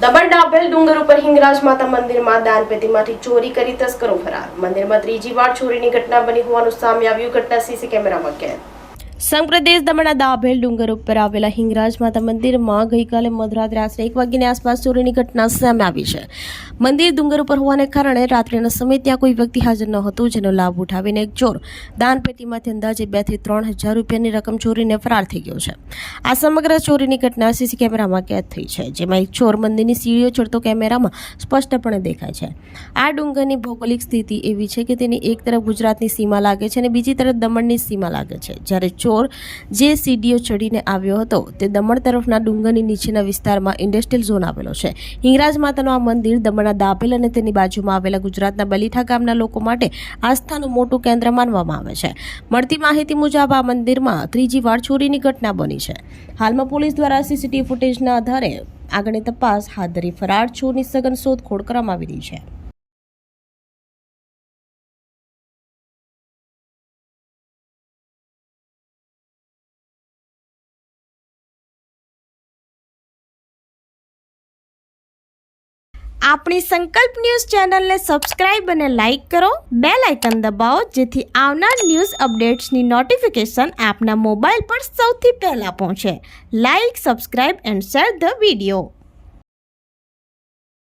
દમણ ડાભેલ ડુંગર ઉપર હિંગરાજ માતા મંદિરમાં દાનપેટીમાંથી ચોરી કરી તસ્કરો ફરાર. મંદિરમાં ત્રીજી વાર ચોરીની ઘટના બની હોવાનું સામે આવ્યું. ઘટના સીસી કેમેરામાં કેદ. સંઘ પ્રદેશ દમણના દાભેલ ડુંગર ઉપર આવેલા હિંગરાજ માતા મંદિરમાં ગઈકાલે મધરાત્રે આશરે 1 વાગ્યાની આસપાસ ચોરીની ઘટના સામે આવી છે. મંદિર ડુંગર ઉપર હોવાને કારણે રાત્રિના સમયે ત્યાં કોઈ વ્યક્તિ હાજર ન હતું, જેનો લાભ ઉઠાવીને એક ચોર દાનપેટીમાંથી અંદાજે 2 થી 3 હજાર રૂપિયાની રકમ ચોરીને ફરાર થઈ ગયો છે. આ સમગ્ર ચોરીની ઘટના સીસી કેમેરામાં કેદ થઈ છે, જેમાં એક ચોર મંદિરની સીડીઓ ચડતો કેમેરામાં સ્પષ્ટપણે દેખાય છે. આ ડુંગરની ભૌગોલિક સ્થિતિ એવી છે કે તેની એક તરફ ગુજરાતની સીમા લાગે છે અને બીજી તરફ દમણની સીમા લાગે છે. જ્યારે ચોર જે સીડીઓ ચડીને આવ્યો હતો તે દમણ તરફના ડુંગરની નીચેના વિસ્તારમાં ઇન્ડસ્ટ્રીયલ ઝોન આવેલો છે. હિંગરાજ માતાનું આ મંદિર દમણના દાભેલ અને તેની બાજુમાં આવેલા ગુજરાતના બલીઠા ગામના લોકો માટે આસ્થાનું મોટું કેન્દ્ર માનવામાં આવે છે. મળતી માહિતી મુજબ આ મંદિરમાં ત્રીજી વાર ચોરીની ઘટના બની છે. હાલમાં પોલીસ દ્વારા સીસીટીવી ફૂટેજના આધારે આગળની તપાસ હાથ ધરી ફરાર ચોરની સઘન શોધખોળ કરવામાં આવી રહી છે. આપણી સંકલ્પ ન્યૂઝ ચેનલને સબસ્ક્રાઇબ અને લાઇક કરો. બેલ આઇકન દબાવો જેથી આવનાર ન્યૂઝ અપડેટ્સની નોટિફિકેશન આપના મોબાઈલ પર સૌથી પહેલા પહોંચે. Like, subscribe and share the video.